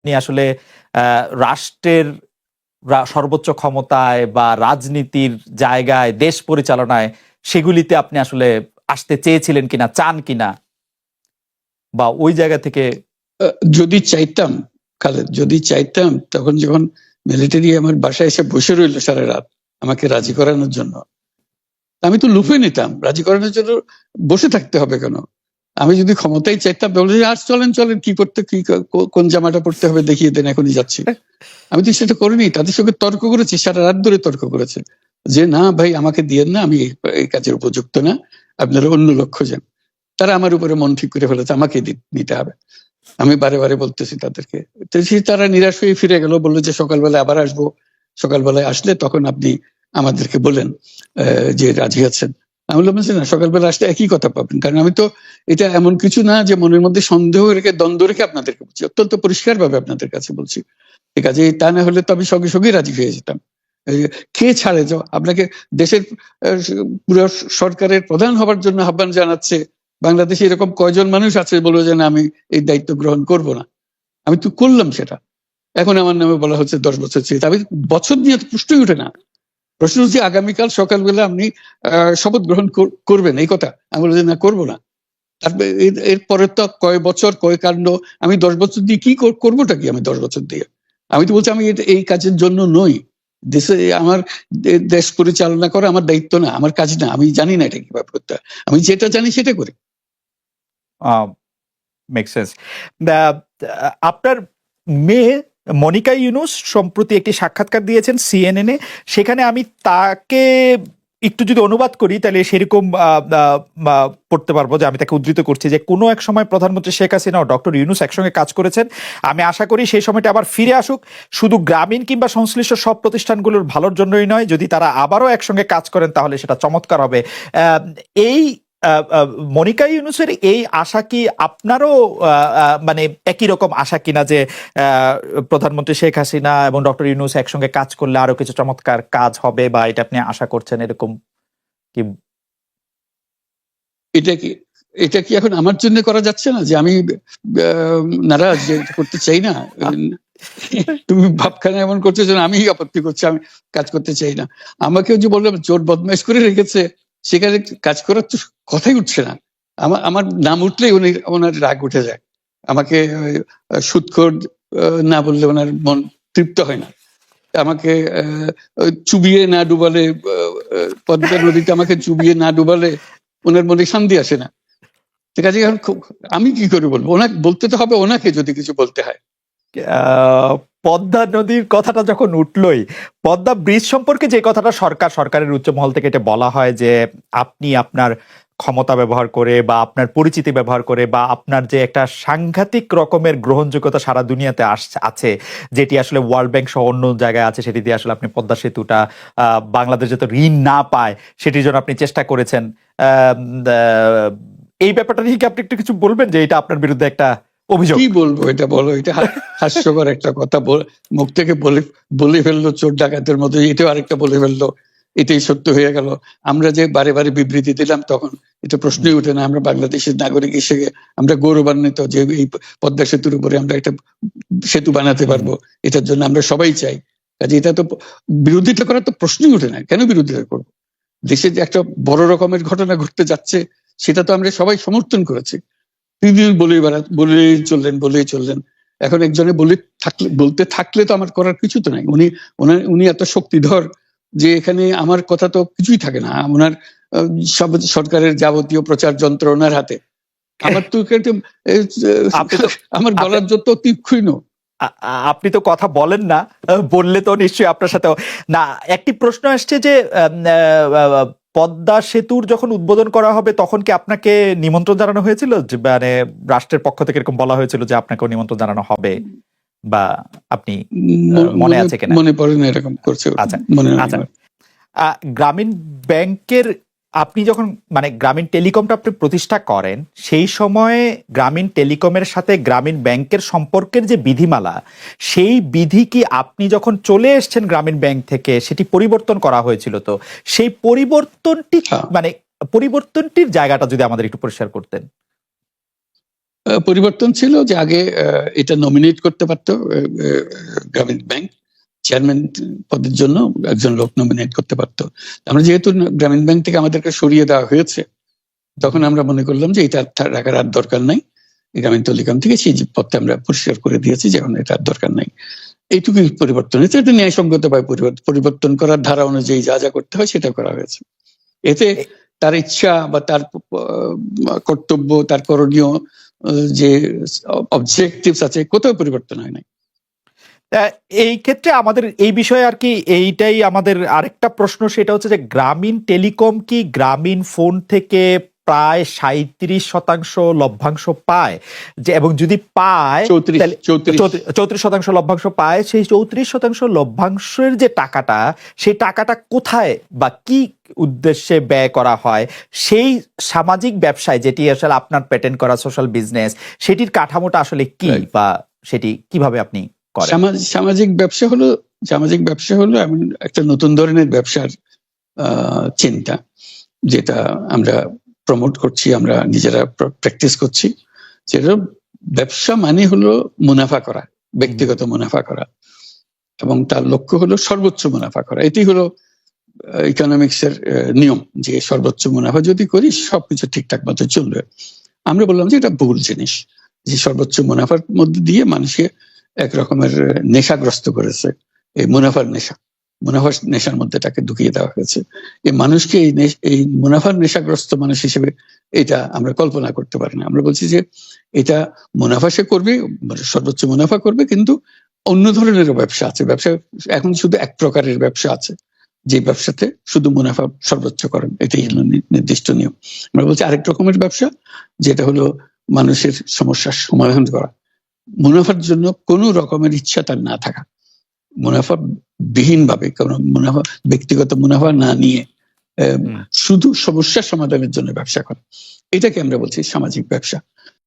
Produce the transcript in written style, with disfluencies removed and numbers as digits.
আপনি আসলে রাষ্ট্রের সর্বোচ্চ ক্ষমতায় বা রাজনীতির জায়গায় দেশ পরিচালনায় সেগুলিতে আপনি আসলে আসতে চেয়েছিলেন কিনা, চান কিনা, বা ওই জায়গা থেকে? যদি চাইতাম খালেদ, যদি চাইতাম, তখন যখন মিলিটারি আমার বাসায় এসে বসে রইল সারা রাত আমাকে রাজি করানোর জন্য, আমি তো লুফে নিতাম। রাজি করানোর জন্য বসে থাকতে হবে কেন? আমি যদি ক্ষমতাই চাইতাম, বলে আর চলেন চলেন, কি করতে, কি কোন জামাটা পড়তে হবে দেখিয়ে দেন, এখনই যাচ্ছি। আমি তো সেটা করিনি, তাদের সঙ্গে তর্ক করেছি, সারা রাত ধরে তর্ক করেছে যে না ভাই আমাকে দিয়েন না, আমি এই কাজের উপযুক্ত না, আপনারা অন্য লক্ষ্য যান। তারা আমার উপরে মন ঠিক করে ফেলেছে আমাকে নিতে হবে। আমি বারে বারে বলতেছি তাদেরকে, তো তারা নিরাশ হয়ে ফিরে গেল, বললো যে সকালবেলা আবার আসবো, সকালবেলায় আসলে তখন আপনি আমাদেরকে বলেন যে রাজি আছেন। আমি বললাম যে না, সকালবেলা আসলে একই কথা পাবেন, কারণ আমি তো এটা এমন কিছু না যে মনের মধ্যে সন্দেহ রেখে, দ্বন্দ্ব রেখে আপনাদেরকে বলছি, অত্যন্ত পরিষ্কার ভাবে আপনাদের কাছে বলছি। ঠিক আছে, তা না হলে তো আমি সঙ্গে সঙ্গে রাজি হয়ে যেতাম। কে ছাড়ে যাও আপনাকে দেশের পুরো সরকারের প্রধান হবার জন্য আহ্বান জানাচ্ছে, বাংলাদেশে এরকম কয়জন মানুষ আছে বলবো যে না আমি এই দায়িত্ব গ্রহণ করব না? আমি তো করলাম সেটা। এখন আমার নামে বলা হচ্ছে 10 বছর চেয়ে, আমি বছর নিয়ে তো প্রশ্নই উঠে না। প্রশ্ন হচ্ছে আগামীকাল সকালবেলা আপনি শপথ গ্রহণ করবেন, এই কথা। আমি বললাম যে না, করবো না। তারপরে এরপরে তো কয় বছর, কয় কাণ্ড। আমি 10 বছর দিয়ে কি করবোটা কি? আমি 10 বছর দিয়ে, আমি তো বলছি আমি এই কাজের জন্য নই। দেশে আমার দেশ পরিচালনা করা আমার দায়িত্ব না, আমার কাজ না, আমি জানি না এটা কিভাবে করতে হয়। আমি যেটা জানি সেটা করি। Make sense. আপনার মেয়ে মনিকা ইউনুস সম্প্রতি একটি সাক্ষাৎকার দিয়েছেন সিএনএন-এ। সেখানে আমি তাকে একটু যদি অনুবাদ করি তাহলে সেরকম পড়তে পারবো, যে আমি তাকে উদ্ধৃত করছি যে কোনো এক সময় প্রধানমন্ত্রী শেখ হাসিনা ও ডক্টর ইউনুস একসঙ্গে কাজ করেছেন। আমি আশা করি সেই সময়টা আবার ফিরে আসুক, শুধু গ্রামীণ কিংবা সংশ্লিষ্ট সব প্রতিষ্ঠানগুলোর ভালোর জন্যই নয়। যদি তারা আবারও একসঙ্গে কাজ করেন তাহলে সেটা চমৎকার হবে। এই মনিকা ইউনুসের এই আশা কি আপনারও মানে একই রকম আশা কিনা, যে প্রধানমন্ত্রী শেখ হাসিনা এবং ডক্টর ইউনুস একসঙ্গে কাজ করলে আরো কিছু চমৎকার কাজ হবে, বা এটা আপনি আশা করছেন এরকম কি? এটা কি এখন আমার জন্য করা যাচ্ছে না যে আমি নারাজ, যে করতে চাই না? তুমি ভাবখানা এমন করছো যেন আমি আপত্তি করছি, আমি কাজ করতে চাই না। আমাকেও যে বললাম চোর বদমাইশ করে রেখেছে, সেখানে কাজ করার তো কথাই উঠছে না। আমার নাম উঠলেই ওনার রাগ উঠে যায়। আমাকে সুদখোর না বললে ওনার মন তৃপ্ত হয় না। আমাকে চুবিয়ে না ডুবালে, পদ্মা নদীতে আমাকে চুবিয়ে না ডুবালে ওনার মনে শান্তি আসে না। ঠিক আছে, আমি কি করে বলবো? ওনাকে বলতে তো হবে, ওনাকে যদি কিছু বলতে হয়। পদ্মা নদীর কথাটা যখন উঠলই, পদ্মা ব্রিজ সম্পর্কে যে কথাটা সরকারের উচ্চ মহল থেকে এটা বলা হয় যে আপনি আপনার ক্ষমতা ব্যবহার করে বা আপনার পরিচিতি ব্যবহার করে বা আপনার যে একটা সাংঘাতিক রকমের গ্রহণযোগ্যতা সারা দুনিয়াতে আছে, যেটি আসলে ওয়ার্ল্ড ব্যাংক সহ অন্য জায়গায় আছে, সেটি দিয়ে আসলে আপনি পদ্মা সেতুটা বাংলাদেশ যাতে ঋণ না পায় সেটির জন্য আপনি চেষ্টা করেছেন। এই ব্যাপারটা নিয়ে কি আপনি একটু কিছু বলবেন, যে এটা আপনার বিরুদ্ধে একটা অভিযোগ? কি বলবো, এটা বলো, এটা হাস্যকর একটা কথা। মুখ থেকে বলে ফেললো চোর ডাকাতের মতো, এটাও আরেকটা বলে ফেললো, এটাই সত্য হয়ে গেল। আমরা যে বারে বারে বিবৃতি দিলাম তখন এটা প্রশ্নই উঠে না। আমরা বাংলাদেশের নাগরিক হিসেবে আমরা গৌরবান্বিত যে এই পদ্মা সেতুর উপরে আমরা একটা সেতু বানাতে পারবো, এটার জন্য আমরা সবাই চাই। কাজে এটা তো বিরোধিতা করার তো প্রশ্নই উঠে না। কেন বিরোধিতা করবো? দেশে যে একটা বড় রকমের ঘটনা ঘটতে যাচ্ছে, সেটা তো আমরা সবাই সমর্থন করেছি। বলেই চললেন। এখন একজনে বলতে থাকলে তো আমার করার কিছু তো নাই। উনি এত শক্তিধর যে এখানে আমার কথা তো কিছুই থাকে না। ওনার সব সরকারের যাবতীয় প্রচার যন্ত্র ওনার হাতে। আমার তো আমার বলার যত তীক্ষ্ণ। আপনি তো কথা বলেন না, বললে তো নিশ্চয়ই আপনার সাথে না। একটি প্রশ্ন আসছে যে পদ্মা সেতুর যখন উদ্বোধন করা হবে তখন কি আপনাকে নিমন্ত্রণ জানানো হয়েছিল, যে মানে রাষ্ট্রের পক্ষ থেকে এরকম বলা হয়েছিল যে আপনাকেও নিমন্ত্রণ জানানো হবে, বা আপনি মনে আছে কিনা? মনে পড়ে না এরকম করছে। আচ্ছা মনে আচ্ছা। গ্রামীণ ব্যাংকের আপনি যখন মানে গ্রামীণ টেলিকমটা আপনি প্রতিষ্ঠা করেন, সেই সময়ে গ্রামীণ টেলিকমের সাথে গ্রামীণ ব্যাংকের সম্পর্কের যে বিধিমালা, সেই বিধি কি আপনি যখন চলে এসেছেন গ্রামীণ ব্যাংক থেকে সেটি পরিবর্তন করা হয়েছিল? তো সেই পরিবর্তনটি মানে পরিবর্তনটির জায়গাটা যদি আমাদের একটু পরিষ্কার করতেন। পরিবর্তন ছিল যে আগে এটা নমিনেট করতে পারতো গ্রামীণ ব্যাংক চেয়ারম্যান পদের জন্য একজন লোক নমিনেট করতে পারতো। আমরা যেহেতু গ্রামীণ ব্যাংক থেকে আমাদেরকে সরিয়ে দেওয়া হয়েছে, তখন আমরা মনে করলাম যে এটা রাখার আর দরকার নাই, গ্রামীণ টেলিকম থেকে সেই পদটা আমরা পরিষ্কার করে দিয়েছি, যেমন এটা আর দরকার নাই। এইটুকুই পরিবর্তন হয়েছে। এটা ন্যায়সঙ্গতভাবে পরিবর্তন করার ধারা অনুযায়ী যা যা করতে হয় সেটা করা হয়েছে। এতে তার ইচ্ছা বা তার কর্তব্য, তার করণীয় যে অবজেক্টিভস আছে, কোথাও পরিবর্তন হয় নাই। এই ক্ষেত্রে আমাদের এই বিষয়ে আর কি এইটাই আমাদের আরেকটা প্রশ্ন, সেটা হচ্ছে যে গ্রামীণ টেলিকম কি গ্রামীণ ফোন থেকে প্রায় 37% লভ্যাংশ পায়, যে এবং যদি পায় 34% লভ্যাংশ পায়, সেই 34% লভ্যাংশের যে টাকাটা, সেই টাকাটা কোথায় বা কি উদ্দেশ্যে ব্যয় করা হয়? সেই সামাজিক ব্যবসায়, যেটি আসলে আপনার প্যাটেন্ট করা সোশ্যাল বিজনেস, সেটির কাঠামোটা আসলে কি, বা সেটি কিভাবে আপনি করেন? সামাজিক ব্যবসা হলো এমন একটা নতুন ধরনের ব্যবসার চিন্তা, যেটা আমরা প্রমোট করছি, আমরা নিজেরা প্র্যাকটিস করছি। যেটা ব্যবসা মানে হলো মুনাফা করা, ব্যক্তিগত মুনাফা করা, এবং তার লক্ষ্য হলো সর্বোচ্চ মুনাফা করা। এটি হলো ইকোনমিক্স এর নিয়ম, যে সর্বোচ্চ মুনাফা যদি করি সবকিছু ঠিকঠাক মতো চলবে। আমরা বললাম যে এটা ভুল জিনিস, যে সর্বোচ্চ মুনাফার মধ্যে দিয়ে মানুষকে এক রকমের নেশাগ্রস্ত করেছে। এই মুনাফার নেশার মধ্যে তাকে ঢুকিয়ে দেওয়া হয়েছে। এই মানুষকে এই মুনাফার নেশাগ্রস্ত মানুষ হিসেবে এটা আমরা কল্পনা করতে পারি না। আমরা বলছি যে এটা মুনাফা সে করবে, সর্বোচ্চ মুনাফা করবে, কিন্তু অন্য ধরনের ব্যবসা আছে। ব্যবসা এখন শুধু এক প্রকারের ব্যবসা আছে, যে ব্যবসাতে শুধু মুনাফা সর্বোচ্চকরণ, এটাই হলো নির্দিষ্ট নিয়ম। আমরা বলছি আরেক রকমের ব্যবসা, যেটা হলো মানুষের সমস্যার সমাধান করা, মুনাফার জন্য কোনো রকমের ইচ্ছা তার না থাকা, মুনাফা বিহীন ভাবে, কোনো মুনাফা, ব্যক্তিগত মুনাফা না নিয়ে শুধু সমস্যা সমাধানের জন্য ব্যবসা করা, এটাকে আমরা বলছি সামাজিক ব্যবসা।